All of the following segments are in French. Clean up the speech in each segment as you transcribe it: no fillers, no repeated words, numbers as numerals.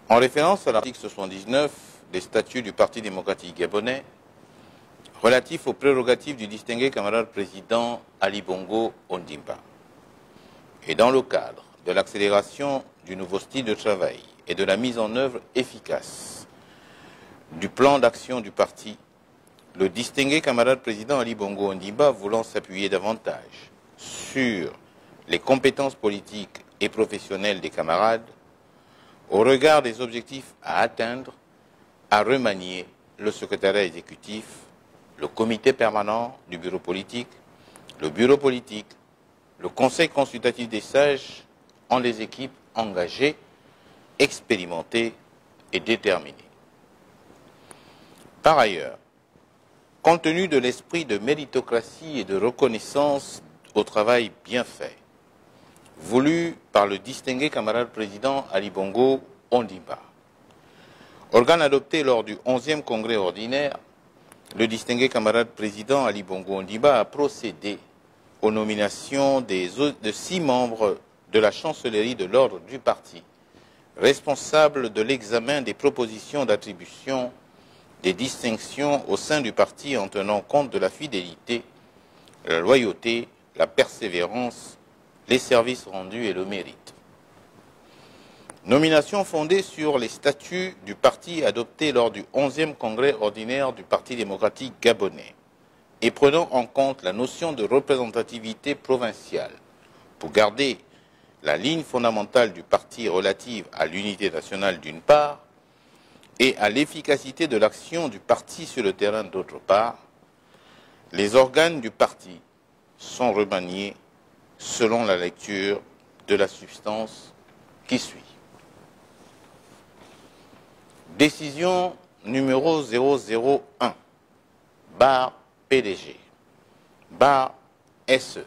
En référence à l'article 79 des statuts du Parti démocratique gabonais, relatif aux prérogatives du distingué camarade président Ali Bongo Ondimba, et dans le cadre de l'accélération du nouveau style de travail et de la mise en œuvre efficace du plan d'action du parti, le distingué camarade président Ali Bongo Ondimba, voulant s'appuyer davantage sur les compétences politiques et professionnelles des camarades, au regard des objectifs à atteindre, a remanié le secrétariat exécutif, le comité permanent du bureau politique, le bureau politique, le conseil consultatif des sages en des équipes engagées, expérimentées et déterminées. Par ailleurs, compte tenu de l'esprit de méritocratie et de reconnaissance au travail bien fait, voulu par le distingué camarade président Ali Bongo Ondimba, organe adopté lors du 11e congrès ordinaire, le distingué camarade président Ali Bongo Ondimba a procédé aux nominations de 6 membres de la chancellerie de l'ordre du parti, responsables de l'examen des propositions d'attribution des distinctions au sein du parti en tenant compte de la fidélité, la loyauté, la persévérance, les services rendus et le mérite. Nomination fondée sur les statuts du parti adoptés lors du 11e congrès ordinaire du Parti démocratique gabonais et prenant en compte la notion de représentativité provinciale pour garder la ligne fondamentale du parti relative à l'unité nationale d'une part et à l'efficacité de l'action du parti sur le terrain d'autre part, les organes du parti sont remaniés selon la lecture de la substance qui suit. Décision numéro 001, barre PDG, barre SE,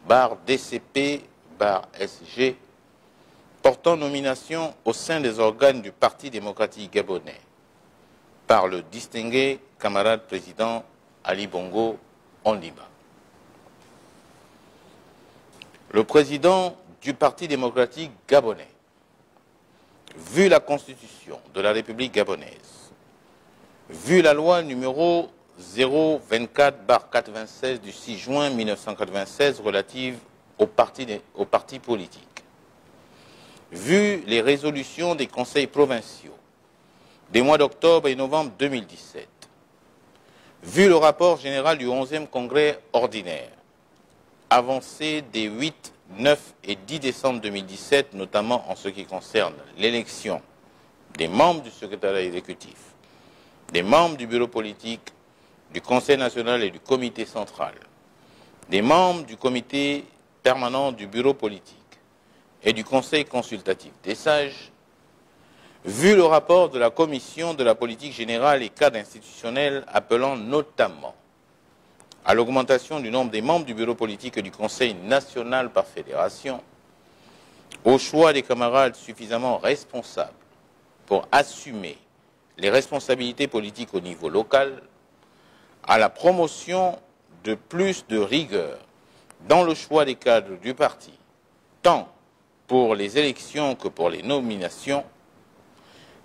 barre DCP, barre SG, portant nomination au sein des organes du Parti démocratique gabonais par le distingué camarade président Ali Bongo Ondimba. Le président du Parti démocratique gabonais, vu la Constitution de la République gabonaise, vu la loi numéro 024/96 du 6 juin 1996 relative aux partis politiques, vu les résolutions des conseils provinciaux des mois d'octobre et novembre 2017, vu le rapport général du 11e congrès ordinaire, avancé des 8, 9 et 10 décembre 2017, notamment en ce qui concerne l'élection des membres du secrétariat exécutif, des membres du bureau politique, du Conseil national et du comité central, des membres du comité permanent du bureau politique et du Conseil consultatif des sages, vu le rapport de la Commission de la politique générale et cadre institutionnel appelant notamment à l'augmentation du nombre des membres du bureau politique et du Conseil national par fédération, au choix des camarades suffisamment responsables pour assumer les responsabilités politiques au niveau local, à la promotion de plus de rigueur dans le choix des cadres du parti, tant pour les élections que pour les nominations,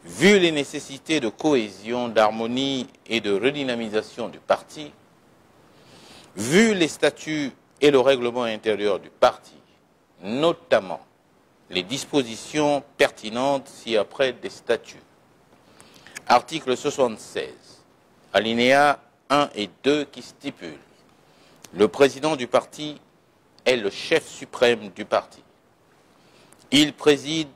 vu les nécessités de cohésion, d'harmonie et de redynamisation du parti, vu les statuts et le règlement intérieur du parti, notamment les dispositions pertinentes ci-après des statuts. Article 76, alinéas 1 et 2 qui stipule: le président du parti est le chef suprême du parti. Il préside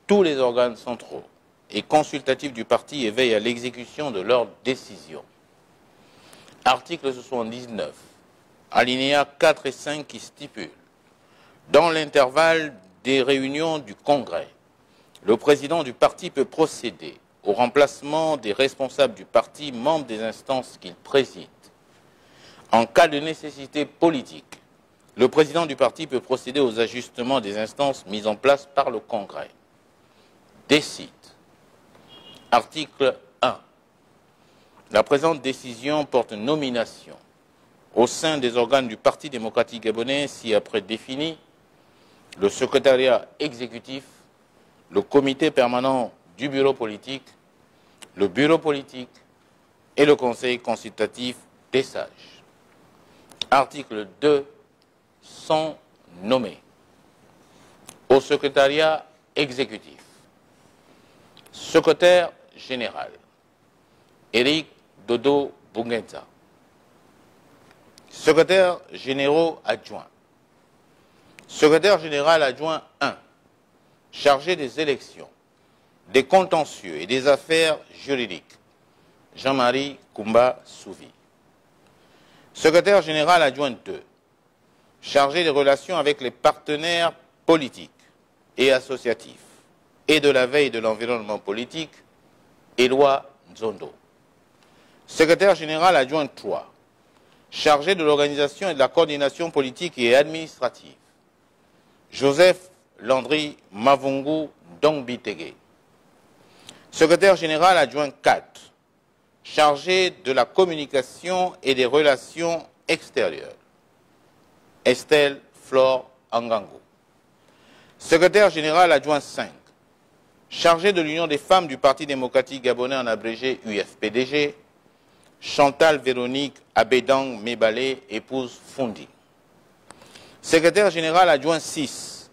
tous les organes centraux et consultatifs du parti et veille à l'exécution de leurs décisions. Article 79, alinéas 4 et 5 qui stipule: dans l'intervalle des réunions du Congrès, le président du parti peut procéder au remplacement des responsables du parti, membres des instances qu'il préside. En cas de nécessité politique, le président du parti peut procéder aux ajustements des instances mises en place par le Congrès. Décide. Article 1. La présente décision porte nomination au sein des organes du Parti démocratique gabonais ci-après défini: le secrétariat exécutif, le comité permanent du bureau politique, le bureau politique et le conseil consultatif des sages. Article 2. Sont nommés au secrétariat exécutif secrétaire général Éric Dodo Bungenza, secrétaire généraux adjoints, secrétaire général adjoint 1, chargé des élections, des contentieux et des affaires juridiques, Jean-Marie Koumba Souvi, secrétaire général adjoint 2, chargé des relations avec les partenaires politiques et associatifs et de la veille de l'environnement politique, Éloi Nzondo. Secrétaire général adjoint 3, chargé de l'organisation et de la coordination politique et administrative, Joseph Landry Mavungu Dongbitege. Secrétaire général adjoint 4, chargé de la communication et des relations extérieures, Estelle Flore Angango. Secrétaire général adjoint 5, chargé de l'Union des femmes du Parti démocratique gabonais en abrégé UFPDG, Chantal Véronique Abedang Mebale, épouse Fundi. Secrétaire général adjoint 6,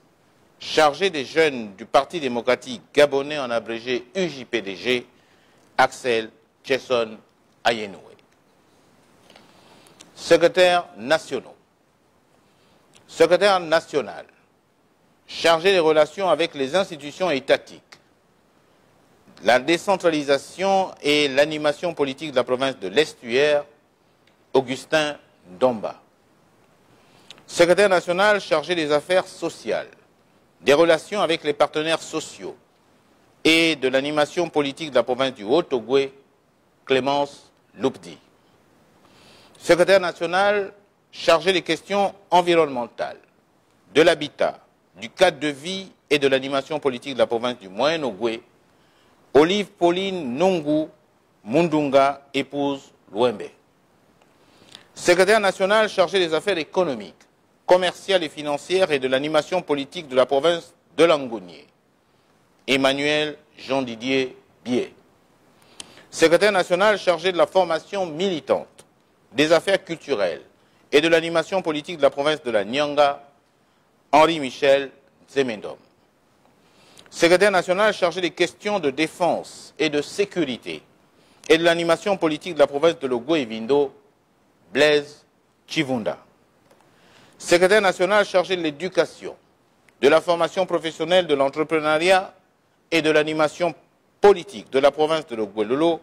chargé des jeunes du Parti démocratique gabonais en abrégé UJPDG, Axel Chesson Ayenoué. Secrétaire nationaux. Secrétaire national, chargé des relations avec les institutions étatiques, la décentralisation et l'animation politique de la province de l'Estuaire, Augustin Domba. Secrétaire national chargé des affaires sociales, des relations avec les partenaires sociaux et de l'animation politique de la province du Haut-Ogooué, Clémence Loupdi. Secrétaire national chargé des questions environnementales, de l'habitat, du cadre de vie et de l'animation politique de la province du Moyen-Ogooué, Olive Pauline Nungu Mundunga, épouse Louembe. Secrétaire national chargé des affaires économiques, commerciales et financières et de l'animation politique de la province de Langounié, Emmanuel Jean-Didier Bié. Secrétaire national chargé de la formation militante, des affaires culturelles et de l'animation politique de la province de la Nyanga, Henri-Michel Zemendom. Secrétaire national chargé des questions de défense et de sécurité et de l'animation politique de la province de Logoué-Vindo, Blaise Chivunda. Secrétaire national chargé de l'éducation, de la formation professionnelle, de l'entrepreneuriat et de l'animation politique de la province de Logoué-Lolo,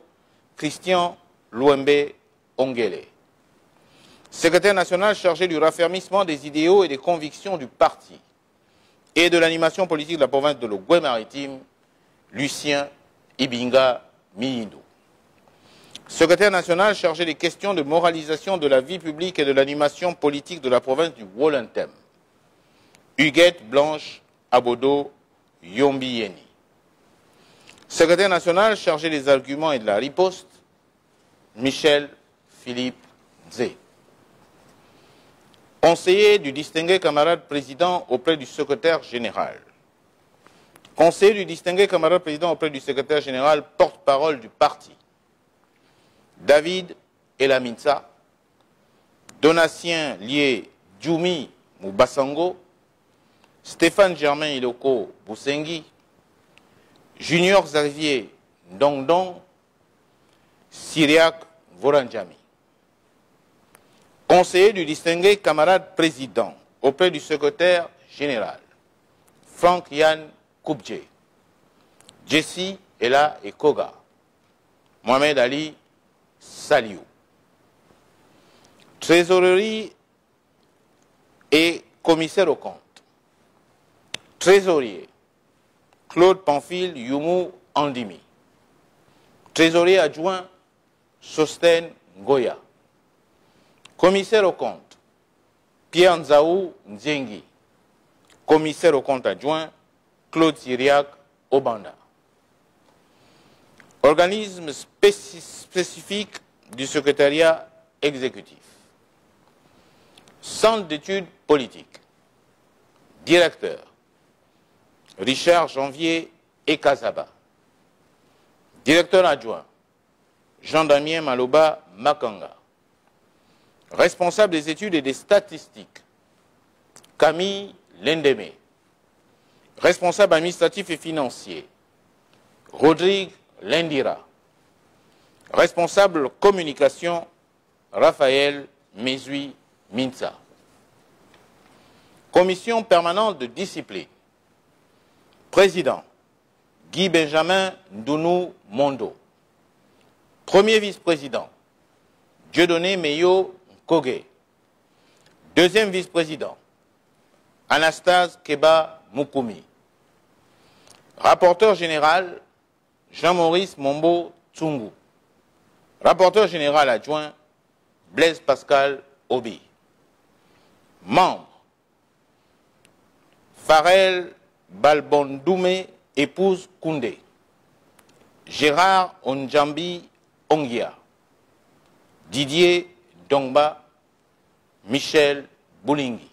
Christian Louembe Ongele. Secrétaire national chargé du raffermissement des idéaux et des convictions du parti et de l'animation politique de la province de l'Ogooué-Maritime, Lucien Ibinga Miyindou. Secrétaire national chargé des questions de moralisation de la vie publique et de l'animation politique de la province du Wollentem, Huguette Blanche Abodo Yombiyeni. Secrétaire national chargé des arguments et de la riposte, Michel Philippe Zé. Conseiller du distingué camarade président auprès du secrétaire général. Conseiller du distingué camarade président auprès du secrétaire général, porte-parole du parti. David Elaminsa, Donatien Lié Djoumi Moubasango, Stéphane Germain Iloko Boussengi, Junior Xavier Ndongdong, Syriac Vorandjami. Conseiller du distingué camarade président auprès du secrétaire général, Frank Yann Koubdje, Jessie Ella Ekoga, Mohamed Ali Saliou. Trésorerie et commissaire aux comptes. Trésorier, Claude Pamphile Youmou Andimi. Trésorier adjoint, Sosten Ngoya. Commissaire aux comptes, Pierre Nzaou Nzengi. Commissaire aux comptes adjoint, Claude Syriac Obanda. Organisme spécifique du secrétariat exécutif. Centre d'études politiques. Directeur, Richard Janvier Ekazaba. Directeur adjoint, Jean-Damien Maloba Makanga. Responsable des études et des statistiques, Camille Lendeme. Responsable administratif et financier, Rodrigue Lendira. Responsable communication, Raphaël Mezui Minza. Commission permanente de discipline. Président, Guy Benjamin Ndounou Mondo. Premier vice-président, Dieudonné Meyo Kogé. Deuxième vice-président, Anastase Keba Moukoumi. Rapporteur général, Jean-Maurice Mombo Tsungu. Rapporteur général adjoint, Blaise Pascal Obi. Membres, Farel Balbondoumé, épouse Koundé. Gérard Onjambi Ongia. Didier Dongba, Michel Boulingi.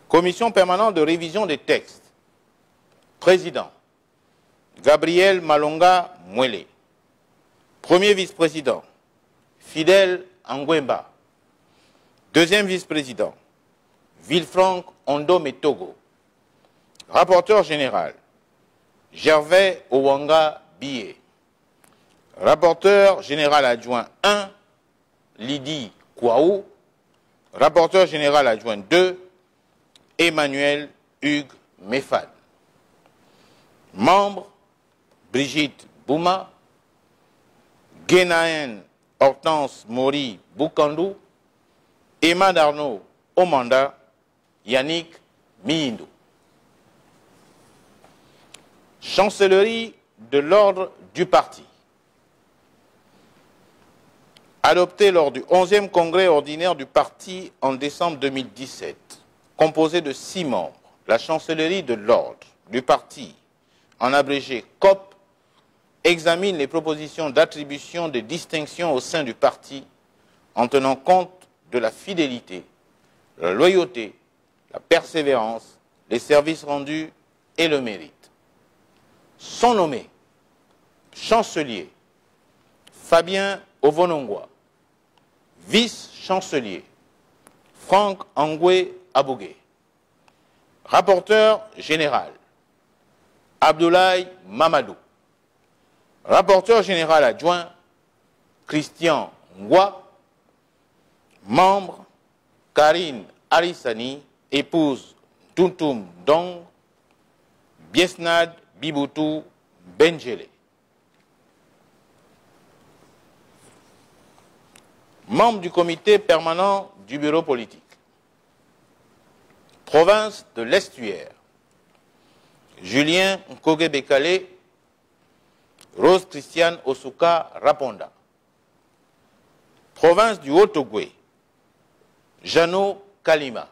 Commission permanente de révision des textes. Président, Gabriel Malonga Mwele. Premier vice-président, Fidèle Angwemba. Deuxième vice-président, Villefranc Ondo Metogo. Rapporteur général, Gervais Owanga Bié. Rapporteur général adjoint 1, Lydie Kouaou. Rapporteur général adjoint 2, Emmanuel Hugues Mefad. Membres, Brigitte Bouma, Guénaën Hortense Mori Boukandou, Emma Darnaud Omanda, Yannick Miindou. Chancellerie de l'ordre du parti. Adopté lors du 11e congrès ordinaire du parti en décembre 2017, composé de 6 membres, la chancellerie de l'ordre du parti, en abrégé COP, examine les propositions d'attribution des distinctions au sein du parti en tenant compte de la fidélité, la loyauté, la persévérance, les services rendus et le mérite. Sont nommés chancelier Fabien Ovonongwa, vice-chancelier Franck Angoué Abougué, rapporteur général Abdoulaye Mamadou, rapporteur général adjoint Christian Ngwa, membre Karine Arissani, épouse Tuntum Dong, Biesnad Biboutou Benjele. Membre du comité permanent du bureau politique. Province de l'Estuaire, Julien Nkogé-Bekale, Rose Christiane Osuka Raponda. Province du Haut-Ogooué, Jeannot Kalima,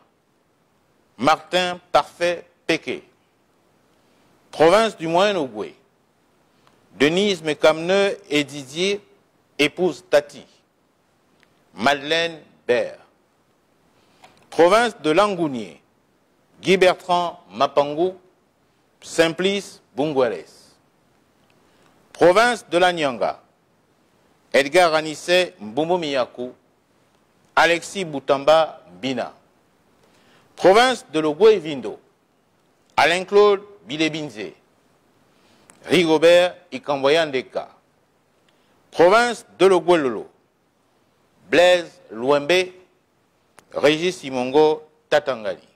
Martin Parfait Péké. Province du Moyen-Ogooué, Denise Mekamneu et Didier, épouse Tati, Madeleine Baird. Province de Langounier, Guy Bertrand Mapangou, Simplice Bungweres. Province de la Nyanga, Edgar Ranissé Mbumbu Miyakou, Alexis Boutamba Bina. Province de l'Ogooué-Vindo, Alain-Claude Bilebinze, Rigobert Ikamboyandeka. Province de l'Ogooué-Lolo, Blaise Louembe, Régis Simongo Tatangali.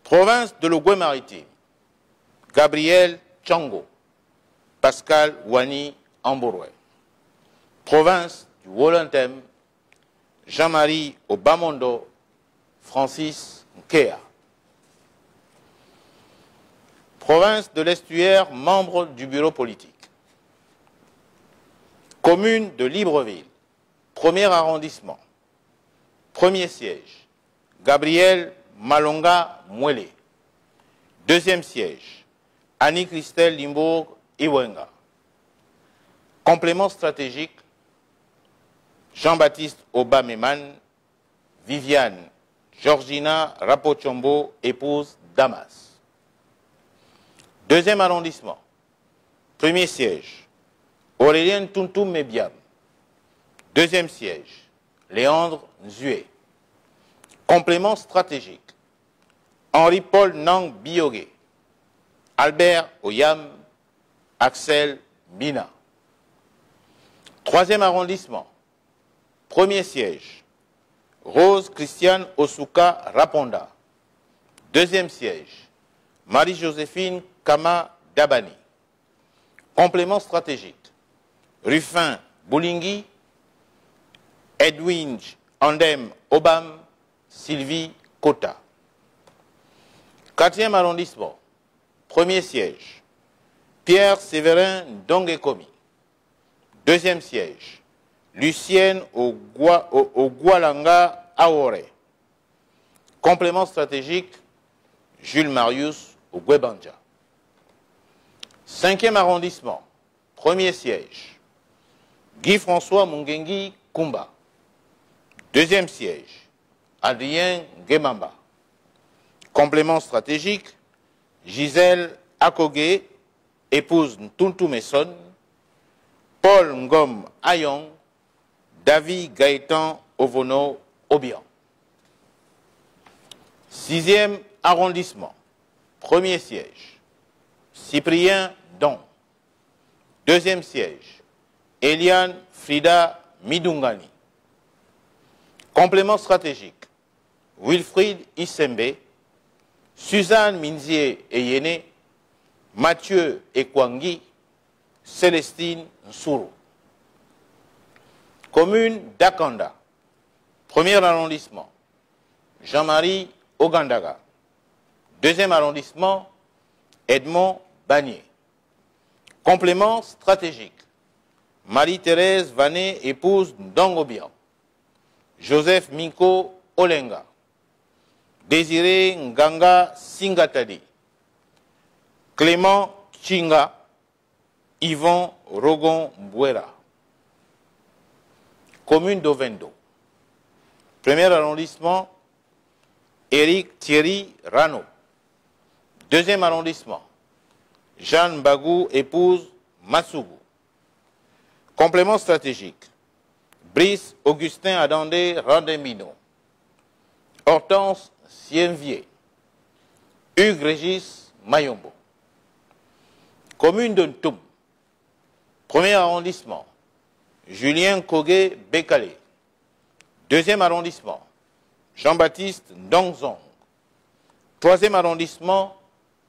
Province de l'Ogooué-Maritime, Gabriel Tchango, Pascal Wani Amboroué. Province du Wolontem, Jean-Marie Obamondo, Francis Nkea. Province de l'Estuaire, membre du bureau politique. Commune de Libreville, premier arrondissement. Premier siège, Gabriel Malonga Mwele. Deuxième siège, Annie-Christelle Limbourg Iwenga. Complément stratégique, Jean-Baptiste Obameman, Viviane Georgina Rapochombo, épouse Damas. Deuxième arrondissement, Premier siège, Aurélien Tuntum Mebiam. Deuxième siège, Léandre Nzué. Complément stratégique, Henri-Paul Nang Biogé, Albert Oyam, Axel Mina. Troisième arrondissement, premier siège, Rose Christiane Osuka Raponda. Deuxième siège, Marie-Joséphine Kama Dabani. Complément stratégique, Ruffin Boulingui, Edwin Andem Obam, Sylvie Kota. Quatrième arrondissement, premier siège, Pierre Séverin Dongekomi. Deuxième siège, Lucienne Ogwalanga Aore. Complément stratégique, Jules Marius Ogwebanja. Cinquième arrondissement, premier siège, Guy-François Mungengi Kumba. Deuxième siège, Adrien Gemamba. Complément stratégique, Gisèle Akogé, épouse Ntuntu Messon, Paul Ngom Ayong, David Gaëtan Ovono Obian. Sixième arrondissement, premier siège, Cyprien Don. Deuxième siège, Eliane Frida Midungani. Complément stratégique, Wilfried Issembe, Suzanne Minzier Eyene, Mathieu Ekwangi, Célestine Nsuru. Commune d'Akanda, premier arrondissement, Jean-Marie Ogandaga. Deuxième arrondissement, Edmond Bagné. Complément stratégique, Marie-Thérèse Vané, épouse d'Ongobian. Joseph Minko Olenga. Désiré Nganga Singatadi. Clément Chinga. Yvon Rogon Bouera. Commune d'Ovendo. Premier arrondissement, Éric Thierry Rano. Deuxième arrondissement, Jeanne Bagou, épouse Massougou. Complément stratégique, Brice Augustin Adandé Randemino. Hortense Sienvier. Hugues Régis Mayombo. Commune de Ntoum. Premier arrondissement, Julien Kogué Bekale. Deuxième arrondissement, Jean-Baptiste Ndongzong. Troisième arrondissement,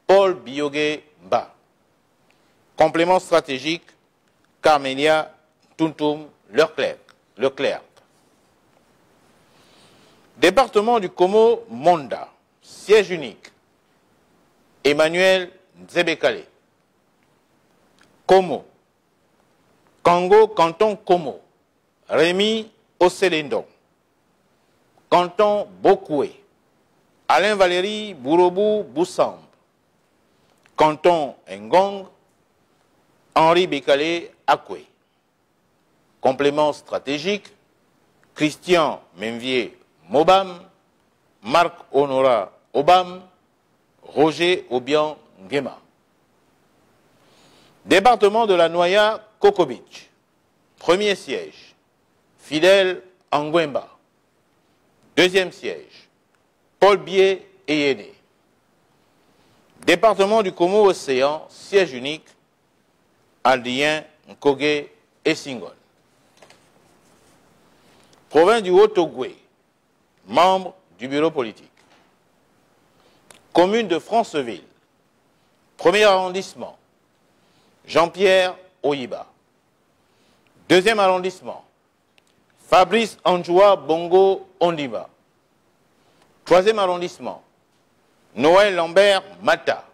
Paul Biogé Mba. Complément stratégique, Carmelia Tuntum Leclerc. Département du Komo Monda, siège unique, Emmanuel Nzebekale. Komo, Kango, canton Komo, Rémi Oselendon. Canton Bokoué, Alain Valéry Bourobou Boussamb. Canton Ngong, Henri Bekale Akwe. Complément stratégique, Christian Menvier Mobam, Marc Honora Obam, Roger Obian Ngema. Département de la Noya Kokobich. Premier siège, Fidèle Angwemba. Deuxième siège, Paul Bié Eyene. Département du Komo Océan, siège unique, Aldien Nkogé et Singon. Province du Haut-Ogoué, membre du bureau politique. Commune de Franceville, premier arrondissement, Jean-Pierre Oyiba. Deuxième arrondissement, Fabrice Anjoua Bongo Ondiba. Troisième arrondissement, Noël Lambert Mata.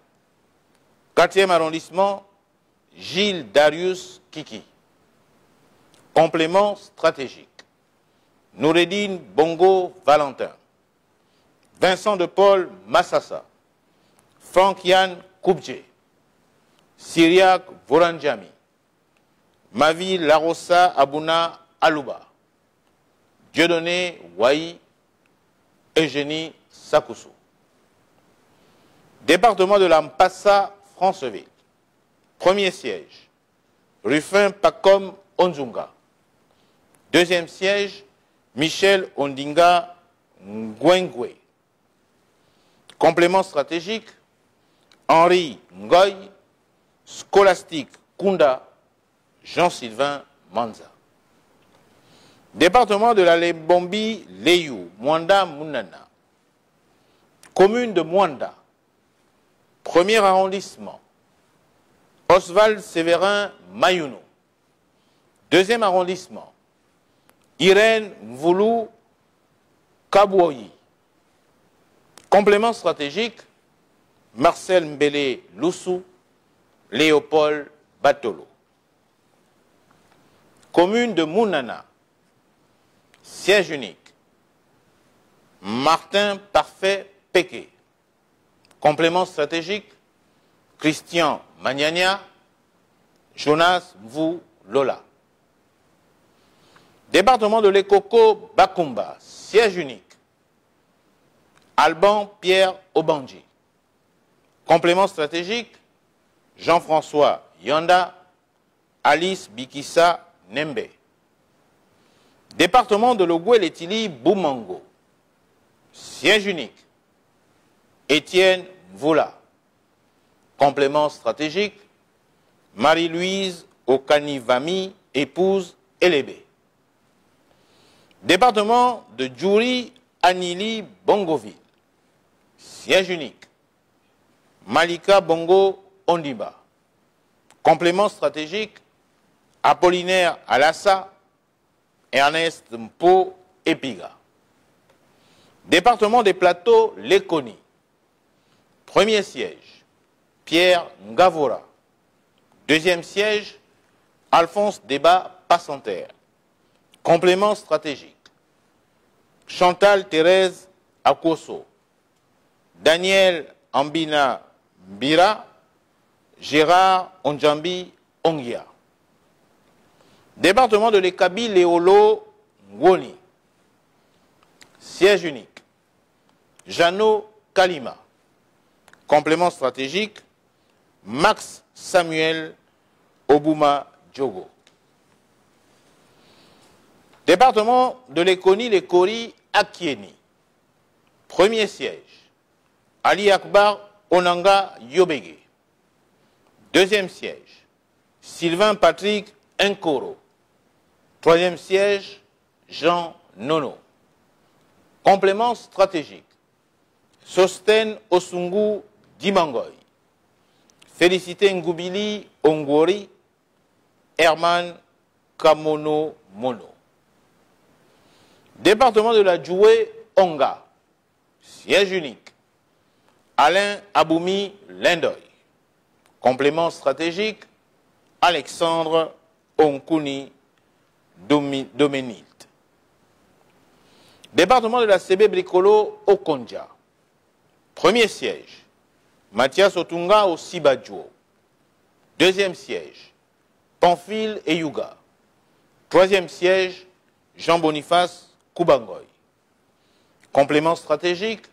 Quatrième arrondissement, Gilles Darius Kiki. Complément stratégique, Noureddine Bongo Valentin. Vincent de Paul Massassa. Franck Yann Koubdje. Syriac Voranjami. Mavi Larossa Abouna Alouba. Dieudonné Waï. Eugénie Sakoussou. Département de la Mpassa, Franceville. Premier siège, Rufin Pacom Onzunga. Deuxième siège, Michel Ondinga Ngwengwe. Complément stratégique, Henri Ngoy, Scholastique Kunda, Jean-Sylvain Manza. Département de la Lembombi, Leyou, Mwanda Mounana. Commune de Mwanda. Premier arrondissement, Oswald Séverin Mayuno. Deuxième arrondissement, Irène Mvoulou Kabouoyi. Complément stratégique, Marcel Mbele Loussou, Léopold Batolo. Commune de Mounana. Siège unique, Martin Parfait Péké. Complément stratégique, Christian Magnania, Jonas Mvou Lola. Département de l'Ekoko Bakumba, siège unique, Alban Pierre Obandji. Complément stratégique, Jean-François Yanda, Alice Bikissa Nembe. Département de l'Ogoué-Letili Boumango, siège unique, Étienne Voula. Complément stratégique, Marie-Louise Okanivami, épouse Elébé. Département de Djouri Anili Bongoville, siège unique, Malika Bongo Ondiba. Complément stratégique, Apollinaire Alassa, Ernest Mpo Epiga. Département des Plateaux, Lekoni. Premier siège, Pierre Ngavora. Deuxième siège, Alphonse Débat Passanterre. Complément stratégique, Chantal Thérèse Akoso. Daniel Ambina Bira. Gérard Onjambi Ongia. Département de l'Ekabi Léolo Ngoni. Siège unique, Jeannot Kalima. Complément stratégique, Max Samuel Obuma Djogo. Département de l'Ekoni Lekori Akieni. Premier siège, Ali Akbar Onanga Yobege. Deuxième siège, Sylvain Patrick Nkoro. Troisième siège, Jean Nono. Complément stratégique, Sosten Osungu Dimangoy. Félicité Ngoubili Ongori. Herman Kamono Mono. Département de la Djoué Onga. Siège unique, Alain Aboumi Lindoy. Complément stratégique, Alexandre Onkuni Domenilt. Département de la CB Bricolo Okondja. Premier siège, Mathias Otunga au Sibadjo. Deuxième siège, Pamphile et Yuga. Troisième siège, Jean-Boniface Koubangoy. Complément stratégique,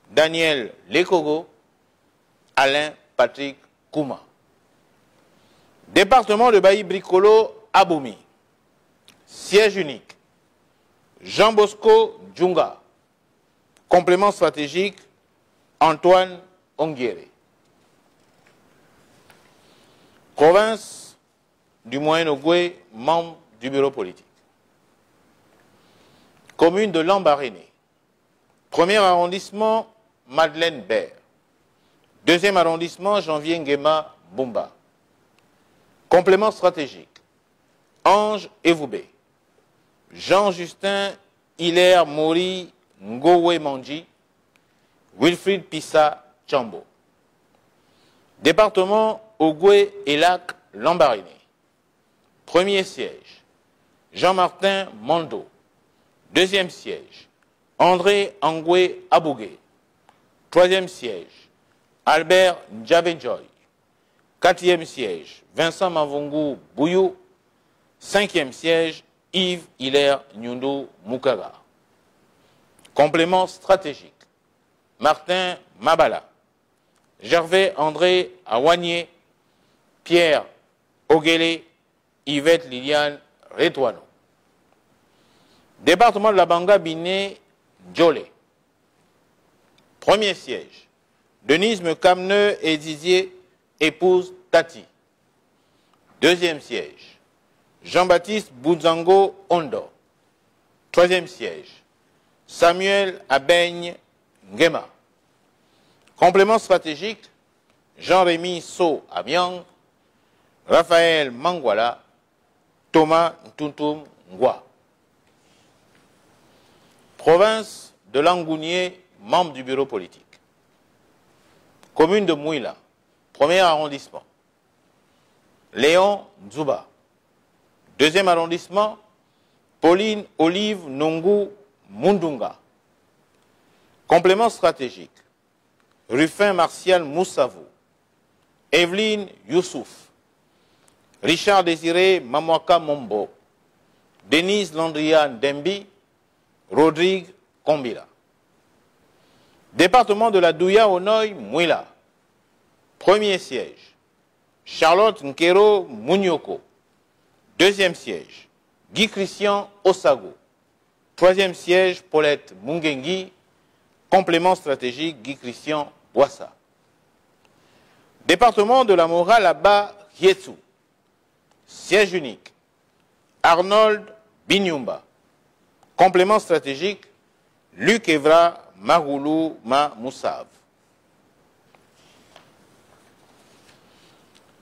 Daniel Lekogo, Alain Patrick Kouma. Département de Bailly Bricolo Aboumi. Siège unique, Jean Bosco Djunga. Complément stratégique, Antoine Onguéré. Province du Moyen-Ogooué, membre du bureau politique. Commune de Lambaréné. Premier arrondissement, Madeleine Baird. Deuxième arrondissement, Janvier Nguema Bumba. Complément stratégique, Ange Evoubé. Jean-Justin Hilaire Mori Ngowe Manji. Wilfried Pissa Chambo. Département Ogoué et Lac Lambaréné. Premier siège, Jean-Martin Mando. Deuxième siège, André Angoué Abougué. Troisième siège, Albert Ndjabenjoy. Quatrième siège, Vincent Mavungu Bouyou. Cinquième siège, Yves Hilaire Nyundo Mukaga. Complément stratégique, Martin Mabala. Gervais André Awanier. Pierre Oguele, Yvette Liliane Retouano. Département de la Banga, Biné, Djolé. Premier siège, Denise Mekamneu et Didier, épouse Tati. Deuxième siège, Jean-Baptiste Bouzango Ondo. Troisième siège, Samuel Abeigne Ngema. Complément stratégique, Jean-Rémy So Amiang, Raphaël Mangwala, Thomas Ntuntum Ngwa. Province de Langounier, membre du bureau politique. Commune de Mouila, premier arrondissement. Léon Nzuba. Deuxième arrondissement, Pauline Olive Nongu Mundunga. Complément stratégique, Ruffin Martial Moussavou, Evelyne Youssouf, Richard Désiré Mamwaka Mombo, Denise Landria Dembi, Rodrigue Kombila. Département de la Douya Onoy Mouila. Premier siège, Charlotte Nkero Mounioko. Deuxième siège, Guy Christian Osago. Troisième siège, Paulette Mungengi. Complément stratégique, Guy Christian Boissa. Département de la Mora Laba Hietsu. Siège unique, Arnold Binyumba. Complément stratégique, Luc Evra Maroulou Ma Moussav.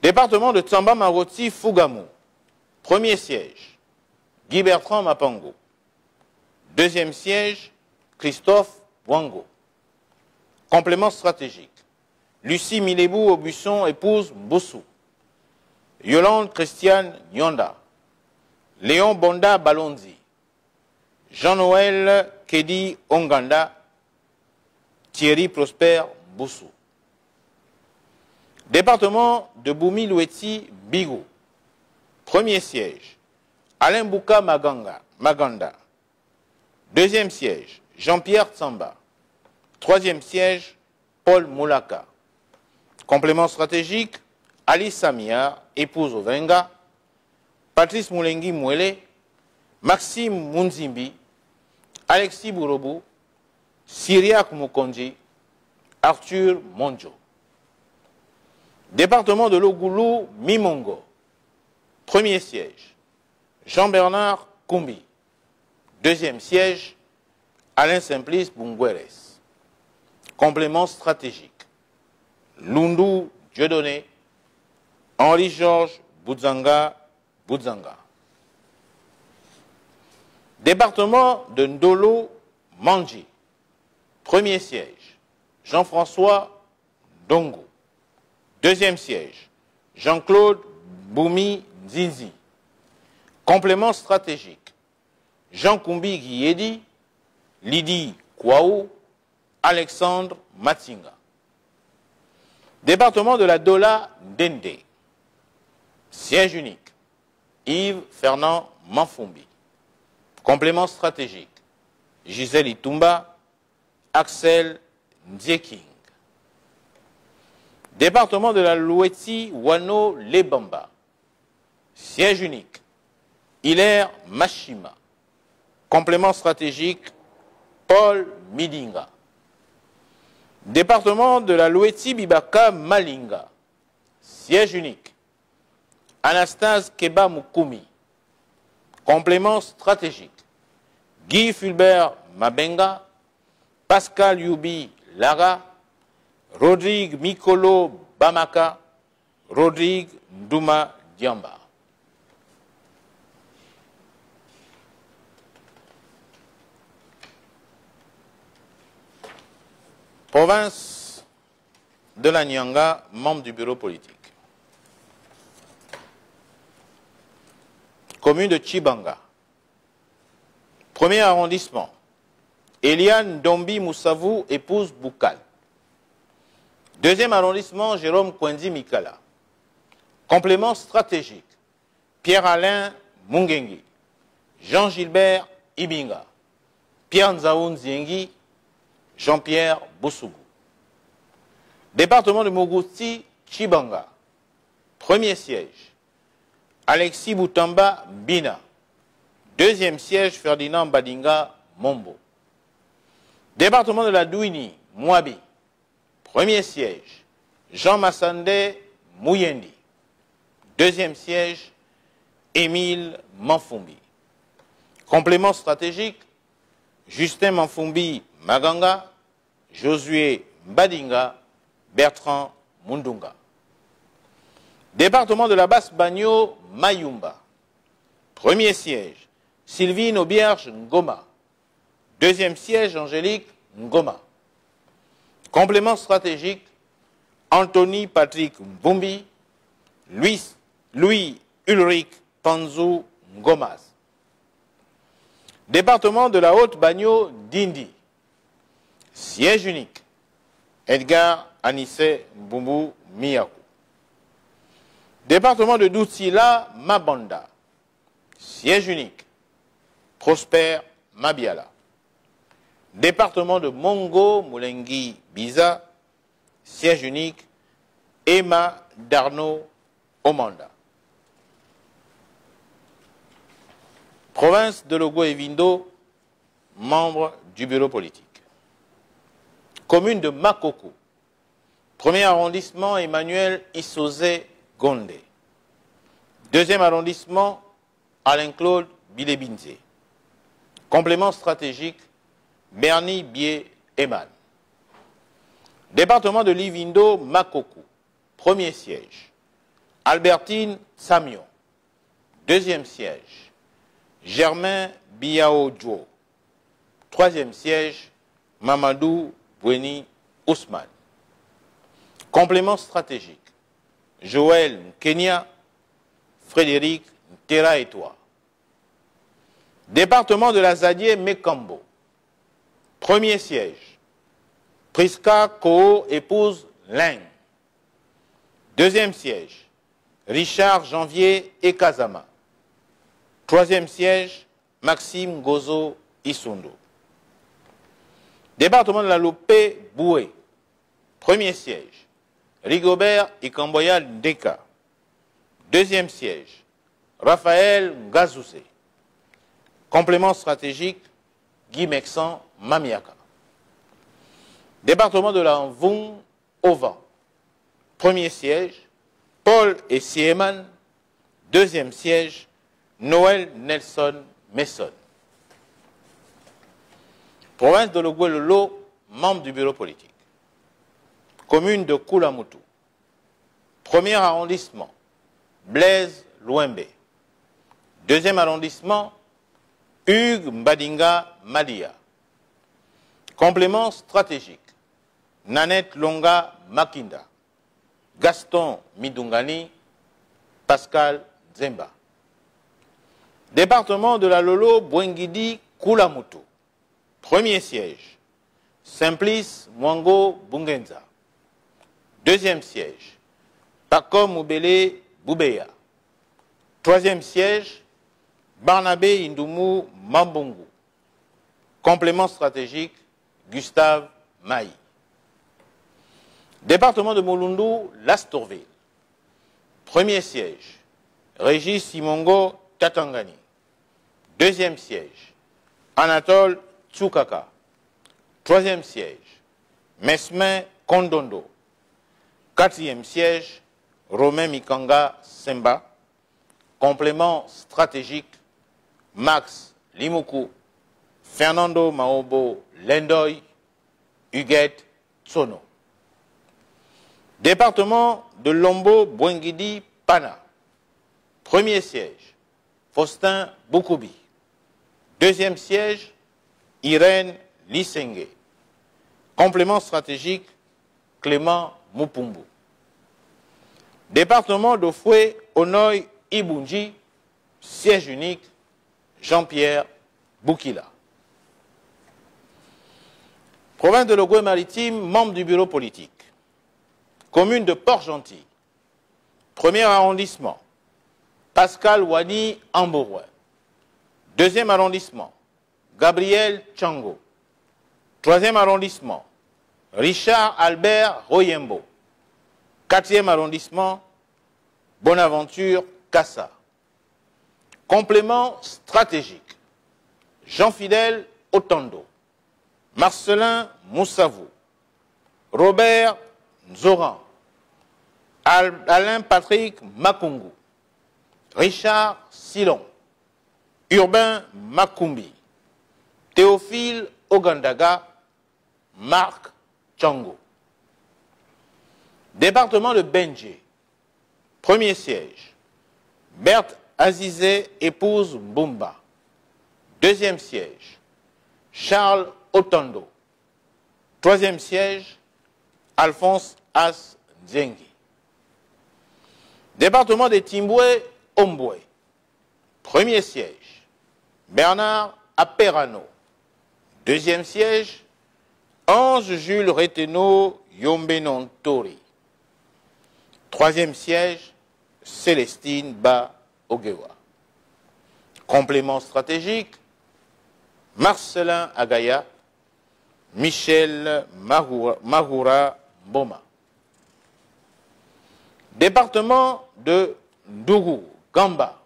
Département de Tsamba Maroti Fougamou. Premier siège, Guy Bertrand Mapango. Deuxième siège, Christophe Wango. Complément stratégique, Lucie Milebou Aubusson, épouse Bossou. Yolande Christiane Nyonda. Léon Bonda Balonzi. Jean-Noël Kedi Onganda. Thierry Prosper Boussou. Département de Boumi-Loueti Bigo. Premier siège, Alain Bouka Maganda. Deuxième siège, Jean-Pierre Tsamba. Troisième siège, Paul Moulaka. Complément stratégique, Ali Samia, épouse Ovenga. Patrice Moulengi Mouele. Maxime Munzimbi. Alexis Bourobou. Syriac Mukonji. Arthur Monjo. Département de Logoulou Mimongo. Premier siège, Jean-Bernard Koumbi. Deuxième siège, Alain Simplice Bungweres. Complément stratégique, Lundu Dieudonné, Henri-Georges Boudzanga. Département de Ndolo Manji. Premier siège, Jean-François Dongo. Deuxième siège, Jean-Claude Boumi Zinzi. Complément stratégique, Jean Koumbi Guiyedi, Lydie Kouaou, Alexandre Matinga. Département de la Dola Dende. Siège unique, Yves Fernand Manfumbi. Complément stratégique, Gisèle Itumba, Axel Ndieking. Département de la Loueti Wano Lebamba. Siège unique, Hilaire Machima. Complément stratégique, Paul Midinga. Département de la Loueti Bibaka Malinga. Siège unique, Anastase Keba Mukumi. Complément stratégique, Guy Fulbert Mabenga, Pascal Yubi Lara, Rodrigue Mikolo Bamaka, Rodrigue Ndouma Diamba. Province de la Nyanga, membre du bureau politique. Commune de Tchibanga. Premier arrondissement, Eliane Dombi Moussavou, épouse Boukal. Deuxième arrondissement, Jérôme Kwendi Mikala. Complément stratégique, Pierre-Alain Mungengi, Jean-Gilbert Ibinga, Pierre Nzaoun Ziengi, Jean-Pierre Boussougou. Département de Mogouti, Tchibanga. Premier siège, Alexis Boutamba Bina. Deuxième siège, Ferdinand Badinga Mombo. Département de la Douini, Mouabi. Premier siège, Jean Massandé Mouyendi. Deuxième siège, Émile Manfumbi. Complément stratégique, Justin Manfumbi Maganga, Josué Mbadinga, Bertrand Mundunga. Département de la Basse-Bagno, Mayumba. Premier siège, Sylvine Aubierge Ngoma. Deuxième siège, Angélique Ngoma. Complément stratégique, Anthony Patrick Mbumbi, Louis Ulrich Panzou Ngomas. Département de la Haute-Bagno, Dindi. Siège unique, Edgar Anissé Mbumbu Miyaku. Département de Doutsila, Mabanda. Siège unique, Prosper Mabiala. Département de Mongo, Moulengi Biza. Siège unique, Emma Darno Omanda. Province de Logo et Vindo, membre du bureau politique. Commune de Makoko. Premier arrondissement, Emmanuel Issozé Gondé. Deuxième arrondissement, Alain-Claude Bilebinze. Complément stratégique, Bernie Bié-Eman. Département de Livindo, Makoko. Premier siège, Albertine Samion. Deuxième siège, Germain Biao Djo. Troisième siège, Mamadou Bweni Ousmane. Complément stratégique, Joël Kenya, Frédéric Terra et toi. Département de la Zadie Mekambo. Premier siège, Priska Koo épouse Ling. Deuxième siège, Richard Janvier Ekazama. Troisième siège, Maxime Gozo Isundo. Département de la Lopé Boué. Premier siège, Rigobert Ikamboya Ndeka. Deuxième siège, Raphaël Ngazouze. Complément stratégique, Guy Mexan Mamiaka. Département de la Mvoum Ovan. Premier siège, Paul et Sieman. Deuxième siège, Noël Nelson Messon. Province de Logoué-Lolo, membre du bureau politique. Commune de Koulamoutou. Premier arrondissement, Blaise Louembe. Deuxième arrondissement, Hugues Mbadinga Madia. Complément stratégique, Nanette Longa Makinda. Gaston Midungani, Pascal Zemba. Département de la Lolo, Bouengidi Koulamoutou. Premier siège, Simplice Mwango Bungenza. Deuxième siège, Paco Moubele Boubeya. Troisième siège, Barnabé Indoumou Mambongo. Complément stratégique, Gustave Maï. Département de Molundu, Lastorville. Premier siège, Régis Simongo Tatangani. Deuxième siège, Anatole Tsukaka. Troisième siège, Mesmin Kondondo. Quatrième siège, Romain Mikanga Semba. Complément stratégique, Max Limuku, Fernando Maobo Lendoy, Huguette Tsono. Département de Lombo Bouengidi Pana. Premier siège, Faustin Boukoubi. Deuxième siège, Irène Lissengue. Complément stratégique, Clément Mupumbu. Département de Foué Onoy Ibunji. Siège unique, Jean-Pierre Boukila. Province de Logoué-Maritime, membre du bureau politique. Commune de Port-Gentil. Premier arrondissement, Pascal Wani Ambouroué. Deuxième arrondissement, Gabriel Tchango. Troisième arrondissement, Richard Albert Royembo. Quatrième arrondissement, Bonaventure Kassa. Complément stratégique. Jean-Fidèle Otando. Marcelin Moussavou. Robert Nzoran. Alain Patrick Makungu. Richard Silon. Urbain Makumbi. Théophile Ogandaga. Marc Tchango. Département de Benjé. Premier siège. Berthe Azizé, épouse Mbumba. Deuxième siège. Charles Otando. Troisième siège. Alphonse As Dzengi. Département de Timboué, Omboué. Premier siège. Bernard Aperano. Deuxième siège. Ange Jules Reteno Yombenon Tori. Troisième siège. Célestine Ba Ogewa. Complément stratégique. Marcelin Agaya. Michel Magoura Boma. Département de Ndougou, Gamba.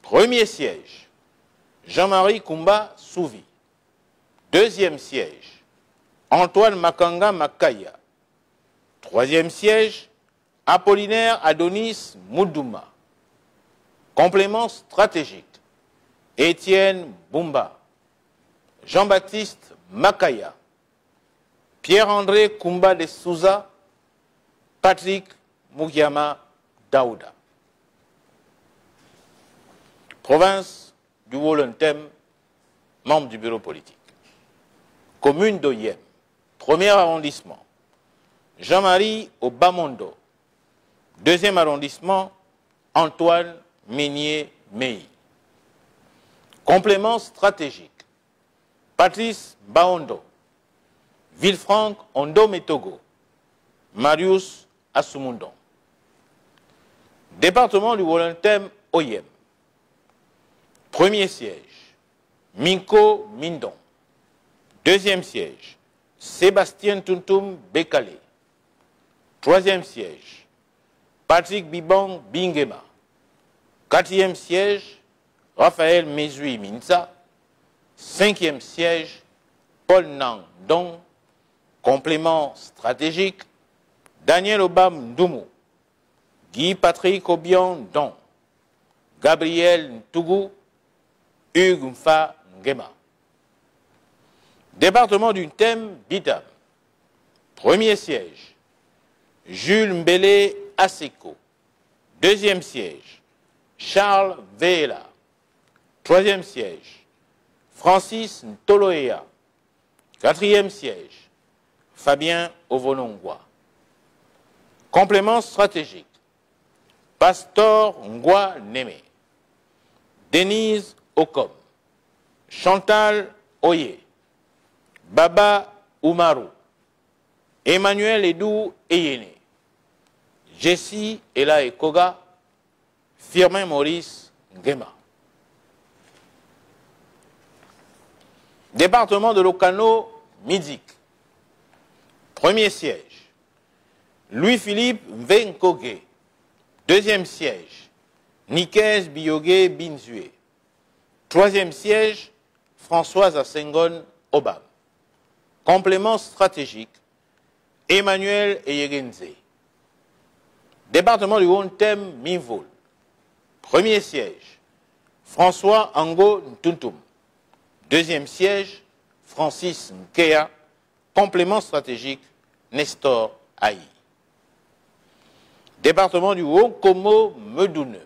Premier siège. Jean-Marie Koumba Souvi. Deuxième siège. Antoine Makanga Makaya. Troisième siège. Apollinaire Adonis Moudouma. Complément stratégique. Étienne Bumba. Jean-Baptiste Makaya. Pierre-André Koumba de Souza. Patrick Mugiama Daouda. Province du Wolontem, membre du bureau politique. Commune d'Oyem, premier arrondissement. Jean-Marie Obamondo. Deuxième arrondissement, Antoine Meunier-Mei. Complément stratégique. Patrice Baondo. Villefranche Ondo Metogo. Marius Asumundon. Département du Wolontem Oyem. Premier siège. Minko Mindon. Deuxième siège. Sébastien Tuntum Bekale. Troisième siège. Patrick Bibong Bingema. Quatrième siège. Raphaël Mezui Minza. Cinquième siège. Paul Nang Dong. Complément stratégique. Daniel Obam Ndoumou. Guy Patrick Obion Don. Gabriel Ntougou. Hugues Mfa Ngema. Département du Thème Bidam. Premier siège. Jules Mbele Aseko. Deuxième siège. Charles Véla. Troisième siège. Francis Ntoloea. Quatrième siège. Fabien Ovonongwa. Complément stratégique. Pastor Ngwa Neme. Denise Okom. Chantal Oye. Baba Oumarou. Emmanuel Edou Eyene. Jessie Ela Ekoga. Firmin Maurice Ngema. Département de l'Okano Midik. Premier siège. Louis-Philippe Venkoge. Deuxième siège. Nikes Biyoge Binzue. Troisième siège. Françoise Assengon Obam. Complément stratégique. Emmanuel Eyegenze. Département du Wontem Mivol. Premier siège. François Ango Ntuntum. Deuxième siège. Francis Nkea. Complément stratégique. Nestor Aï. Département du Haut-Komo Medoune.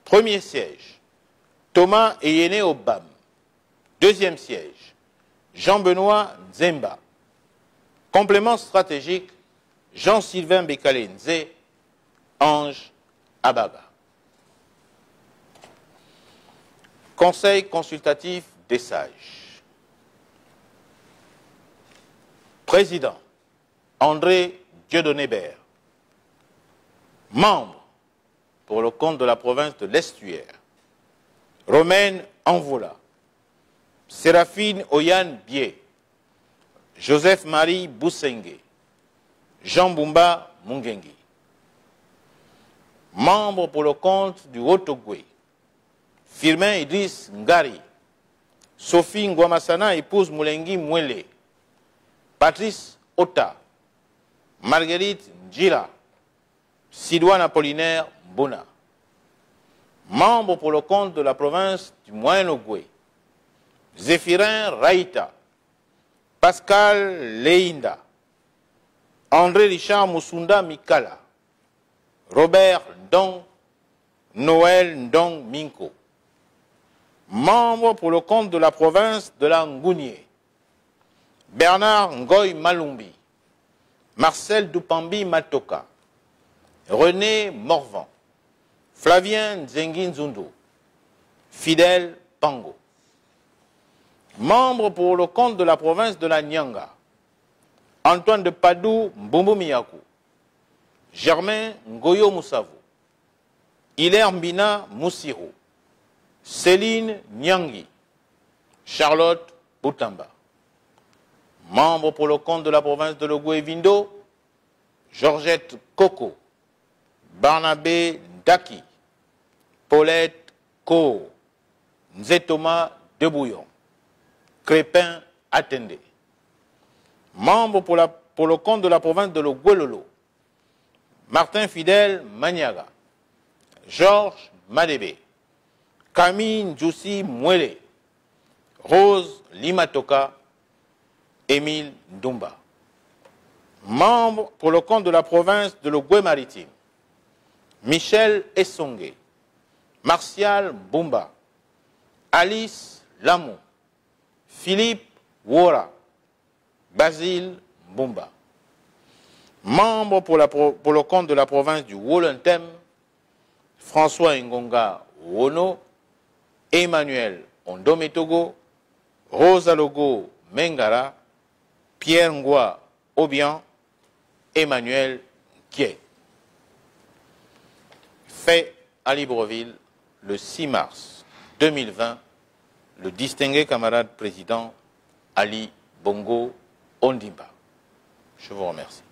Premier siège. Thomas Eyene Obam. Deuxième siège. Jean-Benoît Nzemba. Complément stratégique. Jean-Sylvain Bekale Nze. Ange Abaga. Conseil consultatif des sages. Président. André Dieudonné Bert. Membre pour le compte de la province de l'Estuaire. Romaine Envola. Séraphine Oyan Bié. Joseph-Marie Boussenge. Jean Bumba Mungengi. Membre pour le compte du Haut-Ogooué, Firmin Idriss Ngari, Sophie Ngwamassana, épouse Moulengi Mwele, Patrice Ota, Marguerite Njira, Sidoine Apollinaire Bona. Membre pour le compte de la province du Moyen-Ogooué, Zéphirin Raïta, Pascal Leinda, André Richard Moussunda Mikala, Robert Ndong, Noël Ndong Minko. Membre pour le compte de la province de la Ngounié, Bernard Ngoy Malumbi, Marcel Dupambi Matoka, René Morvan, Flavien Nzengi Nzundu, Fidèle Pango. Membre pour le compte de la province de la Nyanga, Antoine de Padou Mbombo Miyaku, Germain Ngoyo Moussavu, Hilaire Mbina Moussirou, Céline Nyangi, Charlotte Boutamba. Membre pour le compte de la province de l'Ogooué-Vindo, Georgette Koko, Barnabé Daki, Paulette Ko, Nzetoma Debouillon, Crépin Atende. Membre pour le compte de la province de l'Ogooué-Lolo, Martin Fidèle Maniaga, Georges Madébé, Camille Ndjoussi Mwele, Rose Limatoka, Émile Ndumba. Membre pour le compte de la province de l'Ogooué-Maritime, Michel Essongue, Martial Bumba, Alice Lamou, Philippe Wora, Basile Bumba. Membre pour le compte de la province du Wolontem, François Ngonga Wono, Emmanuel Ondometogo, Rosalogo Mengara, Pierre Ngwa Obian, Emmanuel Kié. Fait à Libreville le 6 mars 2020, le distingué camarade président Ali Bongo Ondimba. Je vous remercie.